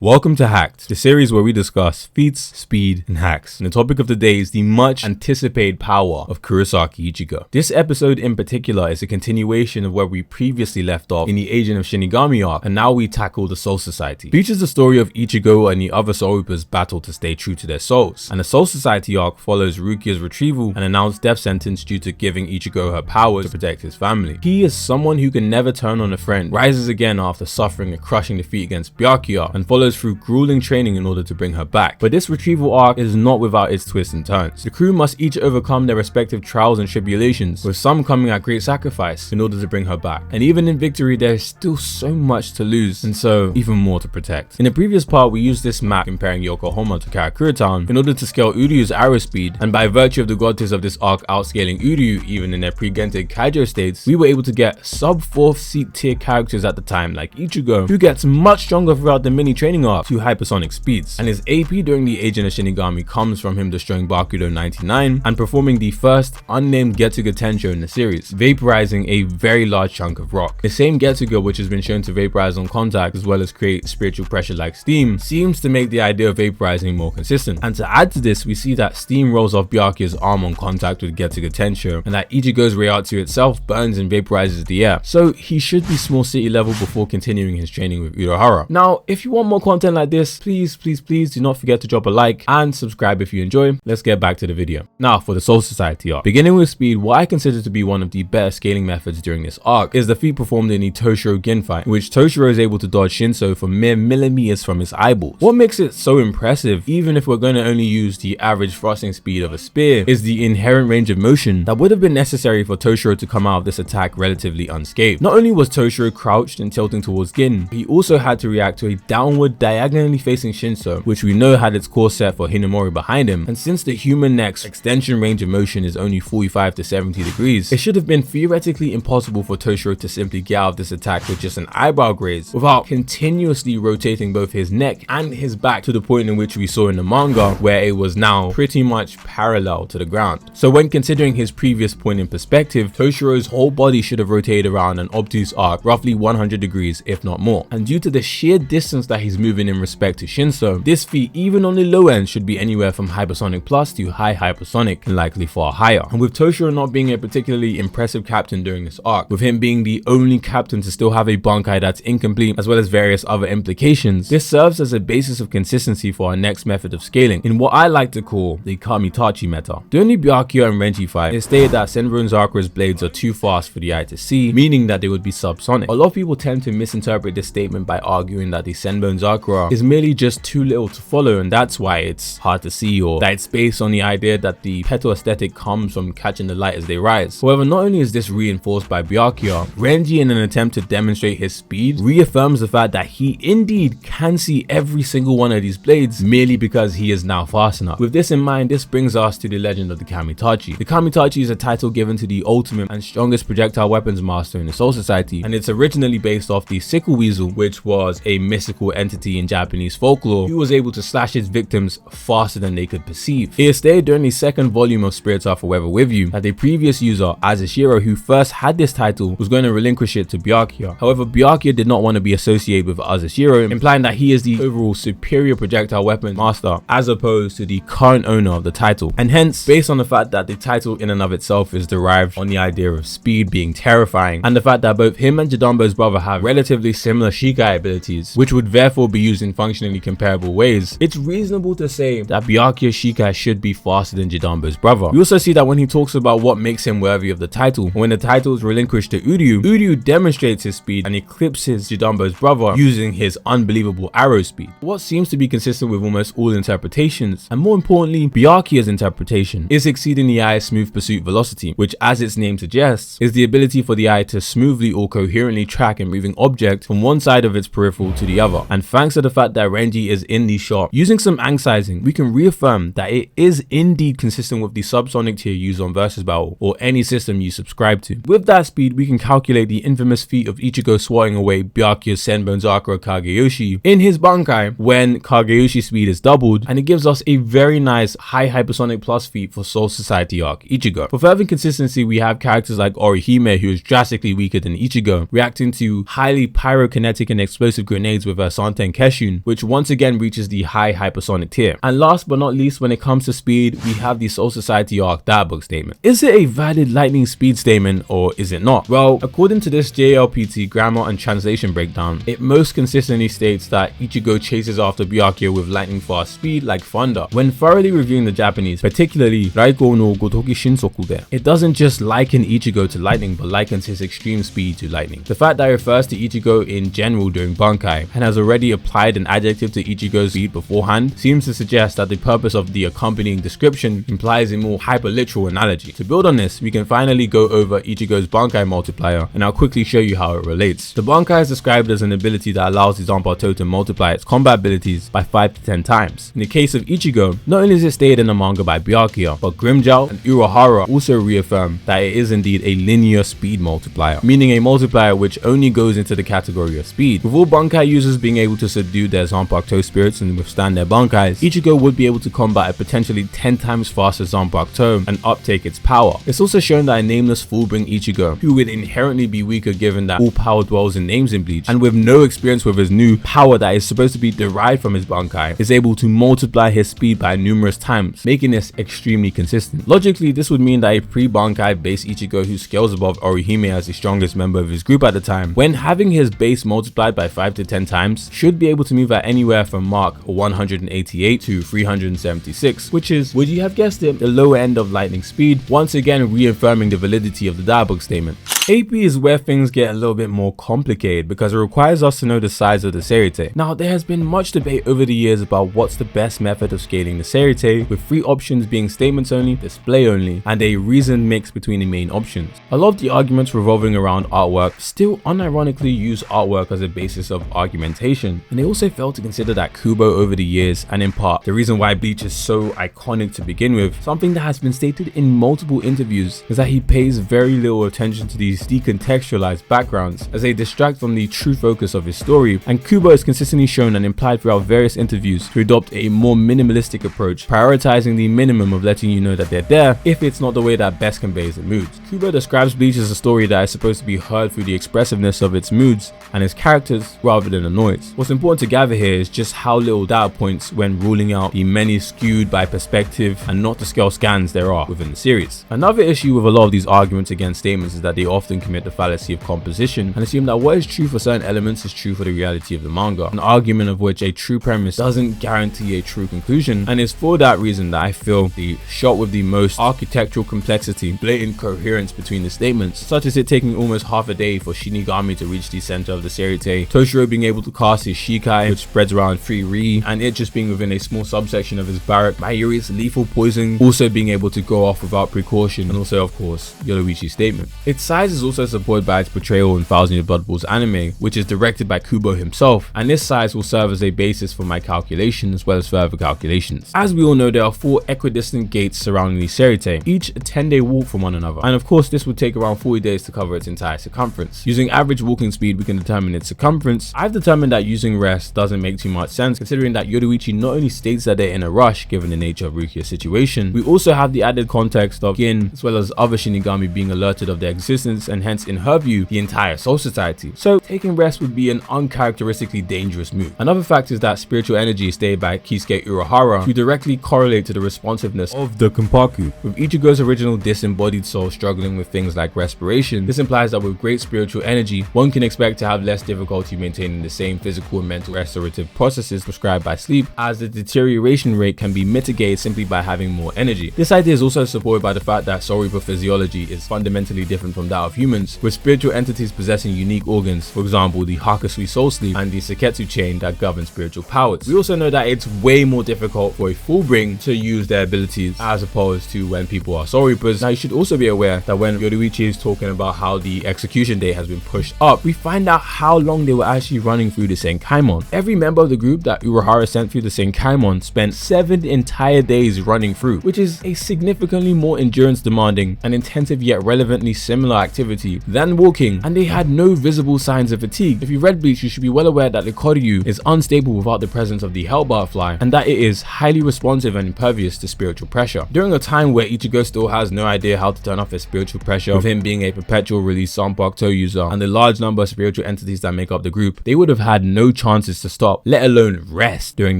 Welcome to Hacked, the series where we discuss feats, speed, and hacks. And the topic of the day is the much anticipated power of Kurosaki Ichigo. This episode in particular is a continuation of where we previously left off in the Agent of Shinigami arc, and now we tackle the Soul Society. It features the story of Ichigo and the other Soul Reapers battle to stay true to their souls. And the Soul Society arc follows Rukia's retrieval and announced death sentence due to giving Ichigo her powers to protect his family. He is someone who can never turn on a friend, rises again after suffering a crushing defeat against Byakuya, and follows through grueling training in order to bring her back. But this retrieval arc is not without its twists and turns. The crew must each overcome their respective trials and tribulations, with some coming at great sacrifice in order to bring her back. And even in victory, there is still so much to lose, and so even more to protect. In the previous part, we used this map comparing Yokohama to Karakura Town in order to scale Uryu's arrow speed, and by virtue of the goddess of this arc outscaling Uryu even in their pre-Gented Kaijo states, we were able to get sub 4th seat tier characters at the time like Ichigo, who gets much stronger throughout the mini training arc to hypersonic speeds, and his AP during the Agent of Shinigami comes from him destroying Bakudo 99 and performing the first unnamed Getsuga Tensho in the series, vaporizing a very large chunk of rock. The same Getsuga, which has been shown to vaporize on contact as well as create spiritual pressure like steam, seems to make the idea of vaporizing more consistent. And to add to this, we see that steam rolls off Byakuya's arm on contact with Getsuga Tensho, and that Ichigo's Reiatsu itself burns and vaporizes the air. So he should be small city level before continuing his training with Urahara. Now, if you want more content like this, please do not forget to drop a like and subscribe if you enjoy. Let's get back to the video. Now for the Soul Society arc. Beginning with speed, what I consider to be one of the better scaling methods during this arc is the feat performed in the Toshiro Gin fight, in which Toshiro is able to dodge Shinso for mere millimeters from his eyeballs. What makes it so impressive, even if we're going to only use the average thrusting speed of a spear, is the inherent range of motion that would have been necessary for Toshiro to come out of this attack relatively unscathed. Not only was Toshiro crouched and tilting towards Gin, he also had to react to a downward diagonally facing Shinso, which we know had its core set for Hinamori behind him, and since the human neck's extension range of motion is only 45 to 70 degrees, it should have been theoretically impossible for Toshiro to simply get out of this attack with just an eyebrow graze without continuously rotating both his neck and his back to the point in which we saw in the manga where it was now pretty much parallel to the ground. So when considering his previous point in perspective, Toshiro's whole body should have rotated around an obtuse arc roughly 100 degrees if not more, and due to the sheer distance that he's moving in respect to Shinso, this feat even on the low end should be anywhere from hypersonic plus to high hypersonic and likely far higher. And with Toshiro not being a particularly impressive captain during this arc, with him being the only captain to still have a Bankai that's incomplete as well as various other implications, this serves as a basis of consistency for our next method of scaling in what I like to call the Kamitachi meta. During the Byakuya and Renji fight, it stated that Senbon Zakura's blades are too fast for the eye to see, meaning that they would be subsonic. A lot of people tend to misinterpret this statement by arguing that the Senbon Zakura is merely just too little to follow and that's why it's hard to see, or that it's based on the idea that the petal aesthetic comes from catching the light as they rise. However, not only is this reinforced by Byakuya, Renji in an attempt to demonstrate his speed reaffirms the fact that he indeed can see every single one of these blades merely because he is now fast enough. With this in mind, this brings us to the legend of the Kamitachi. The Kamitachi is a title given to the ultimate and strongest projectile weapons master in the Soul Society, and it's originally based off the Sickle Weasel, which was a mystical entity in Japanese folklore who was able to slash its victims faster than they could perceive. It is stated during the second volume of Spirits Are Forever With You that the previous user, Azashiro, who first had this title, was going to relinquish it to Byakuya. However, Byakuya did not want to be associated with Azashiro, implying that he is the overall superior projectile weapon master as opposed to the current owner of the title. And hence, based on the fact that the title in and of itself is derived on the idea of speed being terrifying, and the fact that both him and Jidambo's brother have relatively similar Shikai abilities, which would therefore be used in functionally comparable ways, it's reasonable to say that Byakuya's Shikai should be faster than Jidambo's brother. We also see that when he talks about what makes him worthy of the title, when the title is relinquished to Uryu, Uryu demonstrates his speed and eclipses Jidambo's brother using his unbelievable arrow speed. What seems to be consistent with almost all interpretations, and more importantly, Byakuya's interpretation, is exceeding the eye's smooth pursuit velocity, which as its name suggests, is the ability for the eye to smoothly or coherently track a moving object from one side of its peripheral to the other. And thanks to the fact that Renji is in the shop, using some angst-sizing, we can reaffirm that it is indeed consistent with the subsonic tier used on Versus Battle or any system you subscribe to. With that speed, we can calculate the infamous feat of Ichigo swatting away Byakuya's Senbon Zakura Kageyoshi in his Bankai when Kageyoshi's speed is doubled, and it gives us a very nice high hypersonic plus feat for Soul Society arc Ichigo. For further consistency, we have characters like Orihime, who is drastically weaker than Ichigo, reacting to highly pyrokinetic and explosive grenades with her Santen Genkeshun, which once again reaches the high hypersonic tier. And last but not least, when it comes to speed, we have the Soul Society arc dialogue statement. Is it a valid lightning speed statement or is it not? Well, according to this JLPT grammar and translation breakdown, it most consistently states that Ichigo chases after Byakuya with lightning fast speed like thunder. When thoroughly reviewing the Japanese, particularly Raiko no Gotoki Shinsoku, it doesn't just liken Ichigo to lightning but likens his extreme speed to lightning. The fact that it refers to Ichigo in general during Bankai and has already applied an adjective to Ichigo's speed beforehand seems to suggest that the purpose of the accompanying description implies a more hyper-literal analogy. To build on this, we can finally go over Ichigo's Bankai multiplier, and I'll quickly show you how it relates. The Bankai is described as an ability that allows the Zanpakuto to multiply its combat abilities by 5 to 10 times. In the case of Ichigo, not only is it stated in the manga by Byakuya, but Grimmjow and Urahara also reaffirm that it is indeed a linear speed multiplier, meaning a multiplier which only goes into the category of speed. With all Bankai users being able to subdue their Zanpakuto spirits and withstand their Bankais, Ichigo would be able to combat a potentially 10 times faster Zanpakuto and uptake its power. It's also shown that a nameless Fullbring Ichigo, who would inherently be weaker given that all power dwells in names in Bleach, and with no experience with his new power that is supposed to be derived from his Bankai, is able to multiply his speed by numerous times, making this extremely consistent. Logically, this would mean that a pre-Bankai base Ichigo who scales above Orihime as the strongest member of his group at the time, when having his base multiplied by 5 to 10 times, should be able to move at anywhere from Mark 188 to 376, which is, would you have guessed it, the lower end of lightning speed, once again reaffirming the validity of the dialogue statement. AP is where things get a little bit more complicated because it requires us to know the size of the Seirite. Now, there has been much debate over the years about what's the best method of scaling the Seirite, with 3 options being statements only, display only, and a reasoned mix between the main options. A lot of the arguments revolving around artwork still unironically use artwork as a basis of argumentation, and they also fail to consider that Kubo over the years, and in part, the reason why Bleach is so iconic to begin with, something that has been stated in multiple interviews, is that he pays very little attention to these decontextualized backgrounds as they distract from the true focus of his story, and Kubo is consistently shown and implied throughout various interviews to adopt a more minimalistic approach, prioritizing the minimum of letting you know that they're there if it's not the way that best conveys the moods. Kubo describes Bleach as a story that is supposed to be heard through the expressiveness of its moods and its characters rather than the noise. What's important to gather here is just how little data points when ruling out the many skewed by perspective and not to scale scans there are within the series. Another issue with a lot of these arguments against statements is that they often commit the fallacy of composition and assume that what is true for certain elements is true for the reality of the manga, an argument of which a true premise doesn't guarantee a true conclusion, and it's for that reason that I feel the shot with the most architectural complexity, blatant coherence between the statements, such as it taking almost half a day for Shinigami to reach the center of the Seirite, Toshiro being able to cast his Shikai, which spreads around 3 Ri, and it just being within a small subsection of his barrack, Mayuri's lethal poison also being able to go off without precaution, and also of course Yoruichi's statement. Its size is also supported by its portrayal in Thousand Year Blood Ball's anime, which is directed by Kubo himself, and this size will serve as a basis for my calculation as well as further calculations. As we all know, there are 4 equidistant gates surrounding the Seirite, each a 10-day walk from one another, and of course this would take around 40 days to cover its entire circumference. Using average walking speed, we can determine its circumference. I've determined that using rest doesn't make too much sense, considering that Yoruichi not only states that they're in a rush given the nature of Rukia's situation, we also have the added context of Gin as well as other Shinigami being alerted of their existence, and hence in her view the entire Soul Society. So taking rest would be an uncharacteristically dangerous move. Another fact is that spiritual energy is stated by Kisuke Urahara to directly correlate to the responsiveness of the Kenpaku. With Ichigo's original disembodied soul struggling with things like respiration, this implies that with great spiritual energy, one can expect to have less difficulty maintaining the same physical and mental restorative processes prescribed by sleep, as the deterioration rate can be mitigated simply by having more energy. This idea is also supported by the fact that soul reaper physiology is fundamentally different from that of humans, with spiritual entities possessing unique organs, for example the Hakasui soul sleeve and the Seketsu chain that govern spiritual powers. We also know that it's way more difficult for a Fullbring to use their abilities as opposed to when people are soul reapers. Now you should also be aware that when Yoruichi is talking about how the execution date has been pushed up, we find out how long they were actually running through the Senkaimon. Every member of the group that Urahara sent through the Senkaimon spent 7 entire days running through, which is a significantly more endurance demanding and intensive yet relevantly similar activity activity than walking, and they had no visible signs of fatigue. If you read Bleach, you should be well aware that the Koryu is unstable without the presence of the Hell Butterfly, and that it is highly responsive and impervious to spiritual pressure. During a time where Ichigo still has no idea how to turn off his spiritual pressure, with him being a perpetual release Sanpakuto user and the large number of spiritual entities that make up the group, they would have had no chances to stop, let alone rest during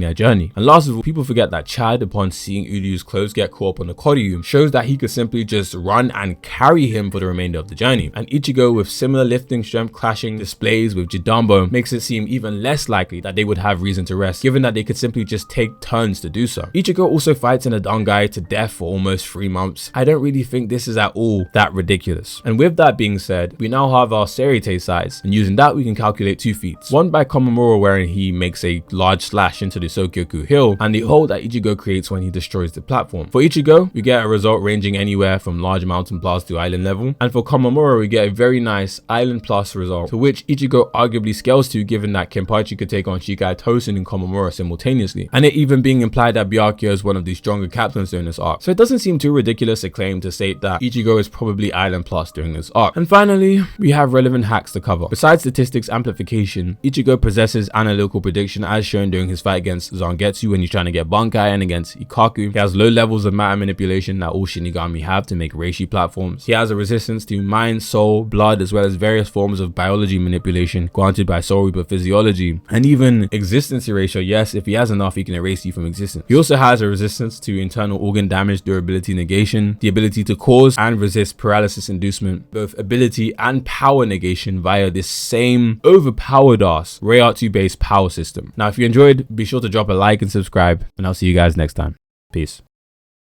their journey. And last of all, people forget that Chad, upon seeing Uryu's clothes get caught up on the Koryu, shows that he could simply just run and carry him for the remainder of the journey. And Ichigo, with similar lifting strength clashing displays with Jidambo, makes it seem even less likely that they would have reason to rest, given that they could simply just take turns to do so. Ichigo also fights in a Dangai to death for almost 3 months. I don't really think this is at all that ridiculous. And with that being said, we now have our Serite size, and using that we can calculate 2 feats. One by Komamura, wherein he makes a large slash into the Sokyoku hill, and the hole that Ichigo creates when he destroys the platform. For Ichigo, we get a result ranging anywhere from large mountain plus to island level, and for Komamura we get a very nice island plus result, to which Ichigo arguably scales to, given that Kenpachi could take on Shikai Tosen and Komamura simultaneously, and it even being implied that Byakuya is one of the stronger captains during this arc. So it doesn't seem too ridiculous a claim to state that Ichigo is probably island plus during this arc. And finally, we have relevant hacks to cover. Besides statistics amplification, Ichigo possesses analytical prediction as shown during his fight against Zangetsu when he's trying to get Bankai, and against Ikaku. He has low levels of matter manipulation that all Shinigami have to make reishi platforms. He has a resistance to mind, soul, blood, as well as various forms of biology manipulation granted by Soul Reaper physiology, and even existence erasure. Yes, if he has enough, he can erase you from existence. He also has a resistance to internal organ damage, durability negation, the ability to cause and resist paralysis inducement, both ability and power negation via this same overpowered ass Reiatsu based power system. Now if you enjoyed, be sure to drop a like and subscribe, and I'll see you guys next time. Peace.